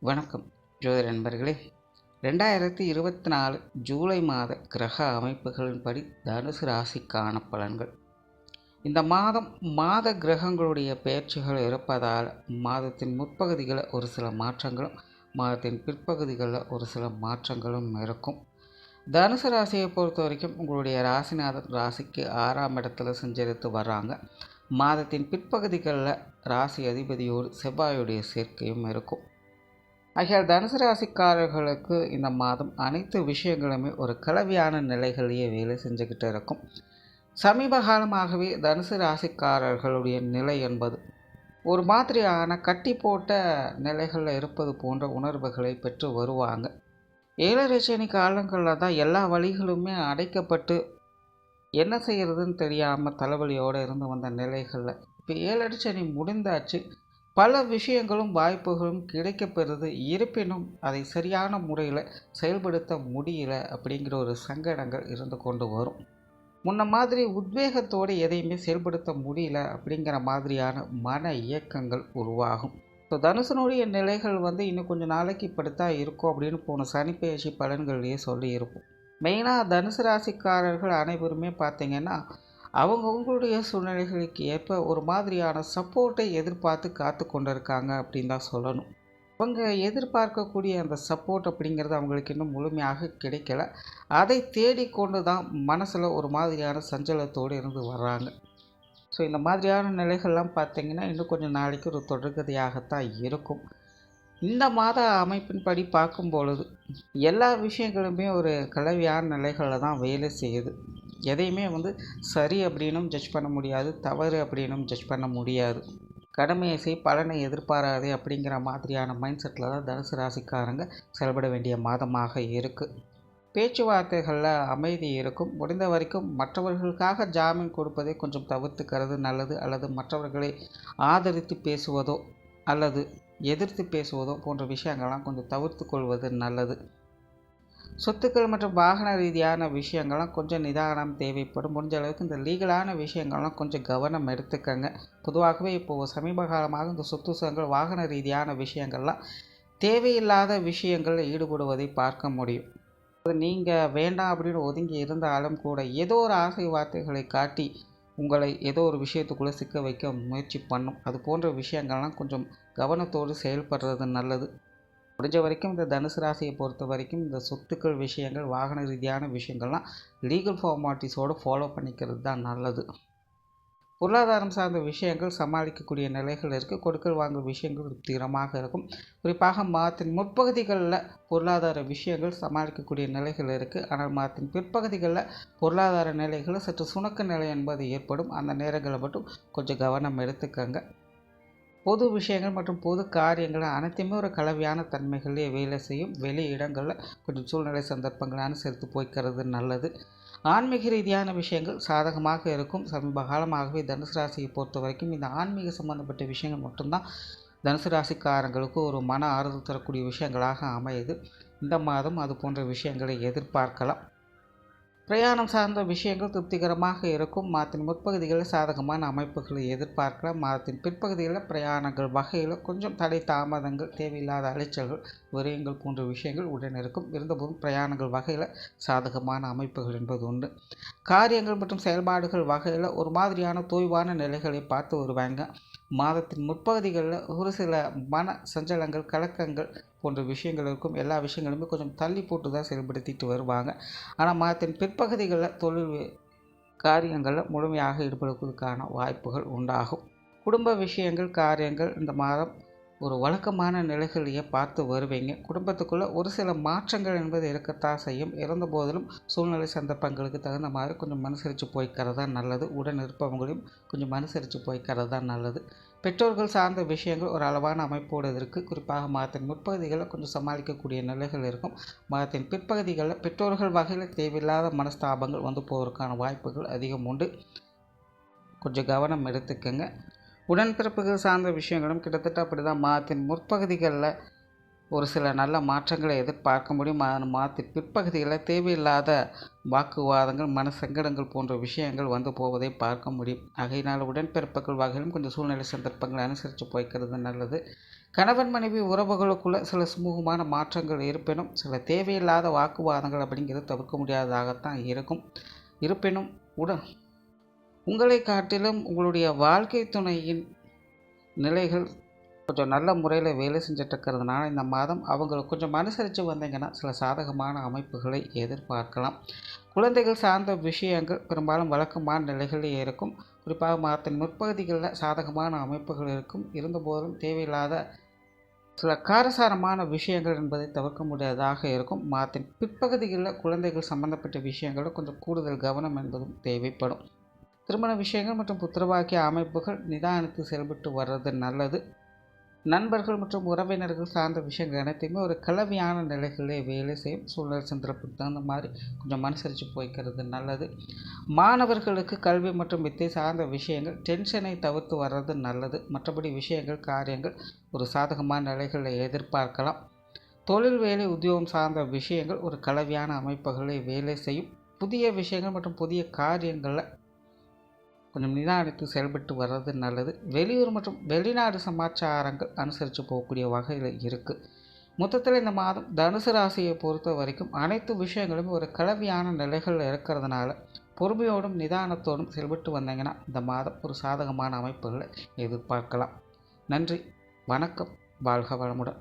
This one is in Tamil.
வணக்கம் ஜோதிட நண்பர்களே. 2024 ஜூலை மாத கிரக அமைப்புகளின்படி தனுசு ராசிக்கான பலன்கள். இந்த மாத கிரகங்களுடைய பெயர்ச்சிகள் இருப்பதால் மாதத்தின் முற்பகுதிகளில் ஒரு சில மாற்றங்களும் மாதத்தின் பிற்பகுதிகளில் ஒரு சில மாற்றங்களும் இருக்கும். தனுசு ராசியை பொறுத்த வரைக்கும் உங்களுடைய ராசிநாதன் ராசிக்கு 6ஆம் இடத்துல சஞ்சரித்து வர்றாங்க. மாதத்தின் பிற்பகுதிகளில் ராசி அதிபதியோடு செவ்வாயுடைய சேர்க்கையும் இருக்கும். ஆகையால் தனுசு ராசிக்காரர்களுக்கு இந்த மாதம் அனைத்து விஷயங்களுமே ஒரு கலவையான நிலைகளையே வேலை செஞ்சுக்கிட்டு இருக்கும். சமீப காலமாகவே தனுசு ராசிக்காரர்களுடைய நிலை என்பது ஒரு மாதிரியான கட்டி போட்ட நிலைகளில் இருப்பது போன்ற உணர்வுகளை பெற்று வருவாங்க. 7 சனி காலங்களில் தான் எல்லா வழிகளுமே அடைக்கப்பட்டு என்ன செய்கிறதுன்னு தெரியாமல் தலைவலியோடு இருந்து வந்த நிலைகளில் இப்போ 7 சனி முடிந்தாச்சு. பல விஷயங்களும் வாய்ப்புகளும் கிடைக்கப்பெறுது. இருப்பினும் அதை சரியான முறையில் செயல்படுத்த முடியல அப்படிங்கிற ஒரு சங்கடங்கள் இருந்து கொண்டு வரும். முன்ன மாதிரி உத்வேகத்தோடு எதையுமே செயல்படுத்த முடியல அப்படிங்கிற மாதிரியான மன இயக்கங்கள் உருவாகும். ஸோ தனுசனுடைய நிலைகள் இன்னும் கொஞ்சம் நாளைக்கு இப்படித்தான் இருக்கும் அப்படின்னு போன சனிப்பெயர்ச்சி பலன்கள்லேயே சொல்லியிருப்போம். மெயினாக தனுசு ராசிக்காரர்கள் அனைவருமே பார்த்திங்கன்னா அவங்கவுங்களுடைய சூழ்நிலைகளுக்கு ஏற்ப ஒரு மாதிரியான சப்போர்ட்டை எதிர்பார்த்து காத்து கொண்டு இருக்காங்க அப்படின்னு தான் சொல்லணும். அவங்க எதிர்பார்க்கக்கூடிய அந்த சப்போர்ட் அப்படிங்கிறது அவங்களுக்கு இன்னும் முழுமையாக கிடைக்கல. அதை தேடிக்கொண்டு தான் மனசில் ஒரு மாதிரியான சஞ்சலத்தோடு இருந்து வர்றாங்க. ஸோ இந்த மாதிரியான நிலைகள்லாம் பார்த்திங்கன்னா இன்னும் கொஞ்சம் நாளைக்கு ஒரு தொடர்கதையாகத்தான் இருக்கும். இந்த மாத அமைப்பின்படி பார்க்கும் பொழுது எல்லா விஷயங்களுமே ஒரு கலவையான நிலைகளில் தான் வேலை செய்யுது. எதையுமே சரி அப்படின்னும் ஜட்ஜ் பண்ண முடியாது, தவறு அப்படின்னும் ஜட்ஜ் பண்ண முடியாது. கடமையை செய் பலனை எதிர்பாராதே அப்படிங்கிற மாதிரியான மைண்ட் செட்டில் தான் தனுசு ராசிக்காரங்க செயல்பட வேண்டிய மாதமாக இருக்குது. பேச்சுவார்த்தைகளில் அமைதி இருக்கும். முடிந்த வரைக்கும் மற்றவர்களுக்காக ஜாமீன் கொடுப்பதை கொஞ்சம் தவிர்த்துக்கிறது நல்லது. அல்லது மற்றவர்களை ஆதரித்து பேசுவதோ அல்லது எதிர்த்து பேசுவதோ போன்ற விஷயங்கள்லாம் கொஞ்சம் தவிர்த்து கொள்வது நல்லது. சொத்துக்கள் மற்றும் வாகன ரீதியான விஷயங்கள்லாம் கொஞ்சம் நிதானம் தேவைப்படும். முடிஞ்ச அளவுக்கு இந்த லீகலான விஷயங்கள்லாம் கொஞ்சம் கவனம் எடுத்துக்கங்க. பொதுவாகவே இப்போது சமீப காலமாக இந்த சொத்து சுகங்கள் வாகன ரீதியான விஷயங்கள்லாம் தேவையில்லாத விஷயங்களில் ஈடுபடுவதை பார்க்க முடியும். நீங்கள் வேண்டாம் அப்படின்னு ஒதுங்கி இருந்தாலும் கூட ஏதோ ஒரு ஆசை வார்த்தைகளை காட்டி உங்களை ஏதோ ஒரு விஷயத்துக்குள்ளே சிக்க வைக்க முயற்சி பண்ணும். அது போன்ற விஷயங்கள்லாம் கொஞ்சம் கவனத்தோடு செயல்படுறது நல்லது. முடிஞ்ச வரைக்கும் இந்த தனுசு ராசியை பொறுத்த வரைக்கும் இந்த சொத்துக்கள் விஷயங்கள் வாகன ரீதியான விஷயங்கள்லாம் லீகல் ஃபார்மாலிட்டிஸோடு ஃபாலோ பண்ணிக்கிறது தான் நல்லது. பொருளாதாரம் சார்ந்த விஷயங்கள் சமாளிக்கக்கூடிய நிலைகள் இருக்குது. கொடுக்கல் வாங்கல் விஷயங்கள் திருப்திகரமாக இருக்கும். குறிப்பாக மாதத்தின் முற்பகுதிகளில் பொருளாதார விஷயங்கள் சமாளிக்கக்கூடிய நிலைகள் இருக்குது. ஆனால் மாதத்தின் பிற்பகுதிகளில் பொருளாதார நிலைகளில் சற்று சுணக்க நிலை என்பது ஏற்படும். அந்த நேரங்களை மட்டும் கொஞ்சம் கவனம் எடுத்துக்கங்க. பொது விஷயங்கள் மற்றும் பொது காரியங்கள் அனைத்துமே ஒரு கலவையான தன்மைகளே வேலை செய்யும். வெளி இடங்களில் கொஞ்சம் சூழ்நிலை சந்தர்ப்பங்களை அனுசரித்து போய்க்கிறது நல்லது. ஆன்மீக ரீதியான விஷயங்கள் சாதகமாக இருக்கும். சமீப காலமாகவே தனுசு ராசியை பொறுத்த வரைக்கும் இந்த ஆன்மீக சம்பந்தப்பட்ட விஷயங்கள் மட்டும்தான் தனுசு ராசிக்காரங்களுக்கு ஒரு மன ஆறுதல் தரக்கூடிய விஷயங்களாக அமையுது. இந்த மாதம் அது போன்ற விஷயங்களை எதிர்பார்க்கலாம். பிரயாணம் சார்ந்த விஷயங்கள் திருப்திகரமாக இருக்கும். மாதத்தின் முற்பகுதிகளில் சாதகமான அமைப்புகளை எதிர்பார்க்கலாம். மாதத்தின் பிற்பகுதிகளில் பிரயாணங்கள் வகையில் கொஞ்சம் தடை தாமதங்கள் தேவையில்லாத அலைச்சல்கள் விரயங்கள் போன்ற விஷயங்கள் உடன் இருக்கும். இருந்தபோதும் பிரயாணங்கள் வகையில் சாதகமான அமைப்புகள் என்பது உண்டு. காரியங்கள் மற்றும் செயல்பாடுகள் வகையில் ஒரு மாதிரியான தொய்வான நிலைகளை பார்த்து வருவாங்க. மாதத்தின் முற்பகுதிகளில் ஒரு சில மன சஞ்சலங்கள் கலக்கங்கள் போன்ற விஷயங்கள் இருக்கும். எல்லா விஷயங்களுமே கொஞ்சம் தள்ளி போட்டு தான் செயல்படுத்திட்டு வருவாங்க. ஆனால் மாதத்தின் பிற்பகுதிகளில் தொழில் காரியங்களில் முழுமையாக ஈடுபடுவதற்கான வாய்ப்புகள் உண்டாகும். குடும்ப விஷயங்கள் காரியங்கள் இந்த மாதம் ஒரு வழக்கமான நிலைகளையே பார்த்து வருவீங்க. குடும்பத்துக்குள்ளே ஒரு சில மாற்றங்கள் என்பது இருக்கத்தான் செய்யும். இருந்த போதிலும் சூழ்நிலை சந்தர்ப்பங்களுக்கு தகுந்த மாதிரி கொஞ்சம் அனுசரித்து போய்க்கிறது தான் நல்லது. உடன் இருப்பவங்களையும் கொஞ்சம் அனுசரித்து போய்க்கிறது தான் நல்லது. பெற்றோர்கள் சார்ந்த விஷயங்கள் ஒரு அளவான அமைப்போடு இருக்குது. குறிப்பாக மாதத்தின் முற்பகுதிகளில் கொஞ்சம் சமாளிக்கக்கூடிய நிலைகள் இருக்கும். மாதத்தின் பிற்பகுதிகளில் பெற்றோர்கள் வகையில் தேவையில்லாத மனஸ்தாபங்கள் போவதற்கான வாய்ப்புகள் அதிகம் உண்டு. கொஞ்சம் கவனம் எடுத்துக்கங்க. உடன்பிறப்புகள் சார்ந்த விஷயங்களும் கிட்டத்தட்ட அப்படி தான். மாதத்தின் முற்பகுதிகளில் ஒரு சில நல்ல மாற்றங்களை எதிர்பார்க்க முடியும். மாதத்தின் பிற்பகுதிகளில் தேவையில்லாத வாக்குவாதங்கள் மன சங்கடங்கள் போன்ற விஷயங்கள் போவதை பார்க்க முடியும். ஆகையினால் உடன்பிறப்புகள் வகையிலும் கொஞ்சம் சூழ்நிலை சந்தர்ப்பங்களை அனுசரித்து போய்க்கிறது நல்லது. கணவன் மனைவி உறவுகளுக்குள்ள சில சுமூகமான மாற்றங்கள் இருப்பினும் சில தேவையில்லாத வாக்குவாதங்கள் அப்படிங்கிறது தவிர்க்க முடியாததாகத்தான் இருக்கும். இருப்பினும் உங்களை காட்டிலும் உங்களுடைய வாழ்க்கை துணையின் நிலைகள் கொஞ்சம் நல்ல முறையில் வேலை செஞ்சிட்ருக்கிறதுனால இந்த மாதம் அவங்களுக்கு கொஞ்சம் அனுசரித்து வந்தீங்கன்னா சில சாதகமான அமைப்புகளை எதிர்பார்க்கலாம். குழந்தைகள் சார்ந்த விஷயங்கள் பெரும்பாலும் வழக்கமான நிலைகளில் இருக்கும். குறிப்பாக மாதத்தின் முற்பகுதிகளில் சாதகமான அமைப்புகள் இருக்கும். இருந்தபோதும் தேவையில்லாத சில காரசாரமான விஷயங்கள் என்பதை தவிர்க்க முடியாததாக இருக்கும். மாதத்தின் பிற்பகுதிகளில் குழந்தைகள் சம்பந்தப்பட்ட விஷயங்களில் கொஞ்சம் கூடுதல் கவனம் என்பதும் தேவைப்படும். திருமண விஷயங்கள் மற்றும் புத்திரவாக்கிய அமைப்புகள் நிதானித்து செயல்பட்டு வர்றது நல்லது. நண்பர்கள் மற்றும் உறவினர்கள் சார்ந்த விஷயங்கள் அனைத்தையுமே ஒரு கலவையான நிலைகளிலே வேலை செய்யும். சூழல் சந்தர்ப்பத்துக்கு தகுந்த மாதிரி கொஞ்சம் அனுசரித்து போய்க்கிறது நல்லது. மாணவர்களுக்கு கல்வி மற்றும் வித்தை சார்ந்த விஷயங்கள் டென்ஷனை தவிர்த்து வர்றது நல்லது. மற்றபடி விஷயங்கள் காரியங்கள் ஒரு சாதகமான நிலைகளில் எதிர்பார்க்கலாம். தொழில் வேலை உத்தியோகம் சார்ந்த விஷயங்கள் ஒரு கலவையான அமைப்புகளை வேலை செய்யும். புதிய விஷயங்கள் மற்றும் புதிய காரியங்களில் கொஞ்சம் நிதானித்து செயல்பட்டு வர்றது நல்லது. வெளியூர் மற்றும் வெளிநாடு சமாச்சாரங்கள் அனுசரித்து போகக்கூடிய வகையில் இருக்குது. மொத்தத்தில் இந்த மாதம் தனுசு ராசியை பொறுத்த வரைக்கும் அனைத்து விஷயங்களும் ஒரு கலவையான நிலைகளில் இருக்கிறதுனால பொறுமையோடும் நிதானத்தோடும் செயல்பட்டு வந்தீங்கன்னா இந்த மாதம் ஒரு சாதகமான அமைப்புகளை எதிர்பார்க்கலாம். நன்றி, வணக்கம், வாழ்க வளமுடன்.